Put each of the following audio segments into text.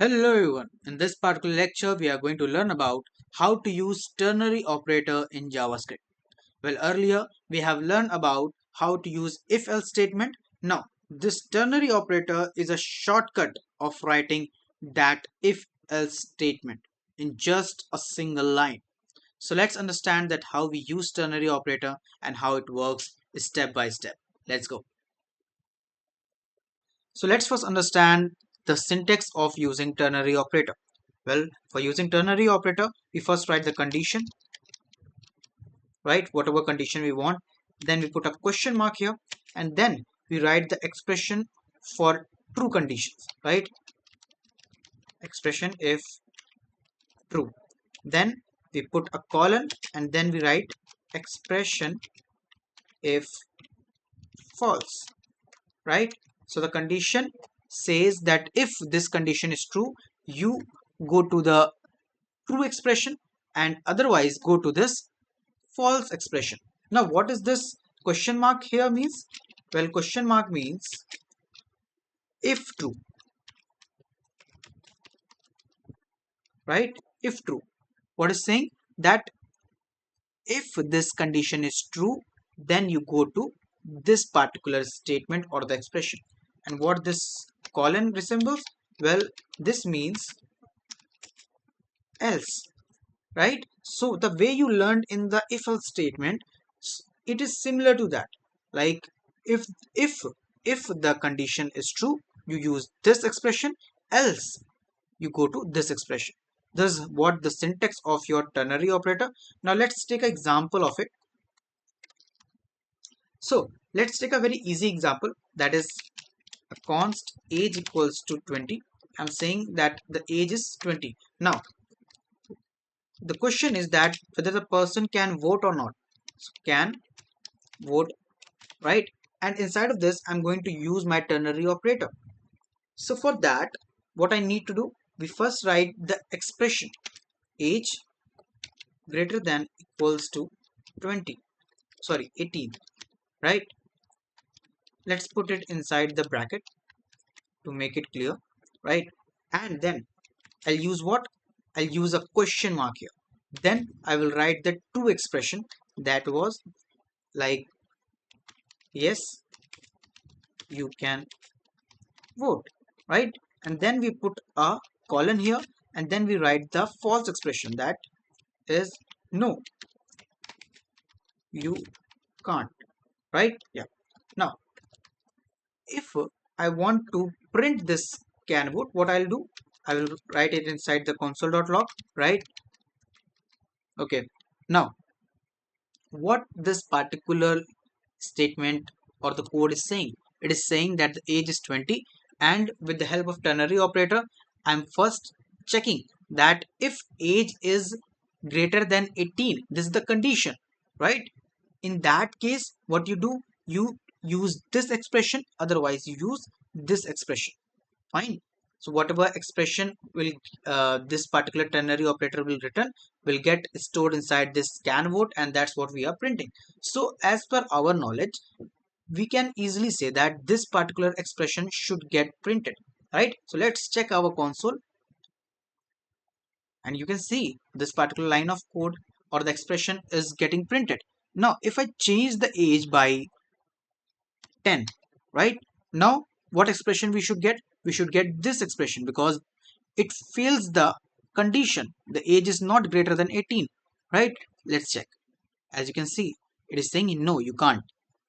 Hello everyone. In this particular lecture, we are going to learn about how to use ternary operator in JavaScript. Well, earlier we have learned about how to use if-else statement. Now, this ternary operator is a shortcut of writing that if-else statement in just a single line. So let's understand that how we use ternary operator and how it works step by step. Let's go. So let's first understand the syntax of using ternary operator. Well, for using ternary operator, we first write the condition, right? Whatever condition we want. Then we put a question mark here, and then we write the expression for true conditions, right? Expression if true. Then we put a colon, and then we write expression if false, right? So the condition says that if this condition is true, you go to the true expression, and otherwise go to this false expression. Now what is this question mark here means? Well, question mark means if true, right? If true. What is saying? That if this condition is true, then you go to this particular statement or the expression. And what this colon resembles? Well, this means else, right? So the way you learned in the if else statement, it is similar to that. Like if if if the condition is true, you use this expression, else you go to this expression. This is what the syntax of your ternary operator. Now let's take an example of it. So let's take a very easy example, that is a const age equals to 20. I'm saying that the age is 20. Now the question is that whether the person can vote or not. So can vote, right? And inside of this, I'm going to use my ternary operator. So for that, what I need to do, we first write the expression age greater than equals to 20, sorry 18, right? Let's put it inside the bracket to make it clear, right? And then I'll use what? I'll use a question mark here. Then I will write the true expression, that was like yes, you can vote, right? And then we put a colon here, and then we write the false expression, that is no, you can't, right? Yeah. Now if I want to print this can vote, what I'll do, I will write it inside the console.log, right? Okay. Now what this particular statement or the code is saying, it is saying that the age is 20, and with the help of ternary operator, I'm first checking that if age is greater than 18, this is the condition, right? In that case, what you do, you use this expression, otherwise you use this expression. Fine. So whatever expression will this particular ternary operator will return will get stored inside this can vote, and that's what we are printing. So as per our knowledge, we can easily say that this particular expression should get printed, right? So let's check our console, and you can see this particular line of code or the expression is getting printed. Now if I change the age by 10, right? Now what expression we should get? We should get this expression, because it fails the condition, the age is not greater than 18, right? Let's check. As you can see, it is saying no, you can't,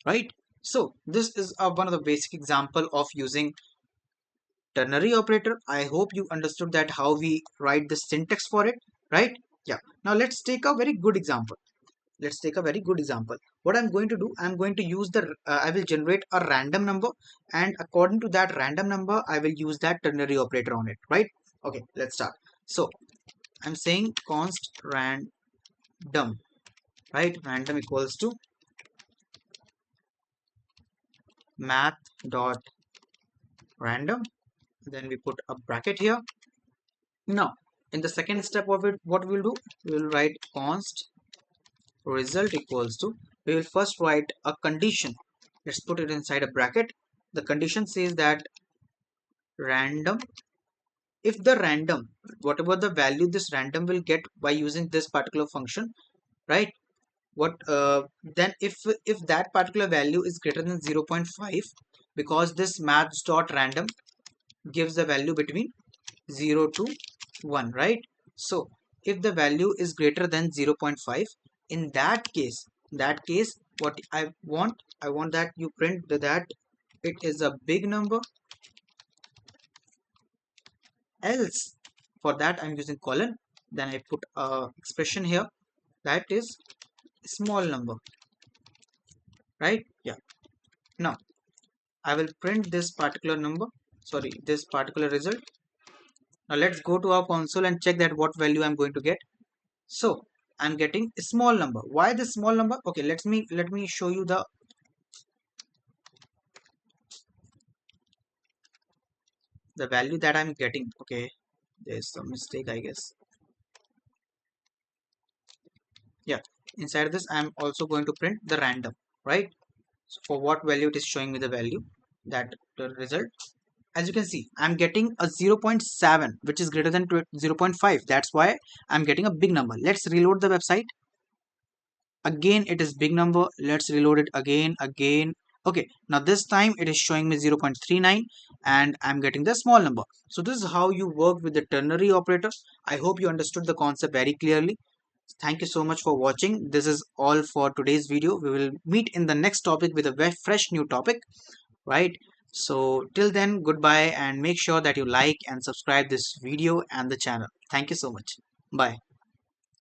right? So this is one of the basic example of using ternary operator. I hope you understood that how we write the syntax for it, right? Yeah. Now let's take a very good example. Let's take a very good example. What I'm going to do, I'm going to use the I will generate a random number, and according to that random number I will use that ternary operator on it, right? Okay, let's start. So I'm saying const random, right? Random equals to math dot random, then we put a bracket here. Now in the second step of it, what we'll do, we will write const result equals to, we will first write a condition. Let's put it inside a bracket. The condition says that random if the random, whatever the value this random will get by using this particular function, right, what then if that particular value is greater than 0.5, because this maths dot random gives the value between 0 to 1, right? So if the value is greater than 0.5, in that case what I want that you print that it is a big number, else for that I'm using colon, then I put a expression here that is small number, right? Yeah. Now I will print this particular number, sorry, this particular result. Now let's go to our console and check that what value I'm going to get. So I'm getting a small number. Why this small number? Okay, let me show you the value that I'm getting. Okay, there's some mistake, I guess. Yeah, inside this I'm also going to print the random, right? So for what value it is showing me the value, that the result. As you can see, I'm getting a 0.7, which is greater than 0.5. That's why I'm getting a big number. Let's reload the website. Again it is big number. Let's reload it again. Okay, now this time it is showing me 0.39 and I'm getting the small number. So this is how you work with the ternary operator. I hope you understood the concept very clearly. Thank you so much for watching. This is all for today's video. We will meet in the next topic with a very fresh new topic, right? So till then, goodbye, and make sure that you like and subscribe this video and the channel. Thank you so much. Bye.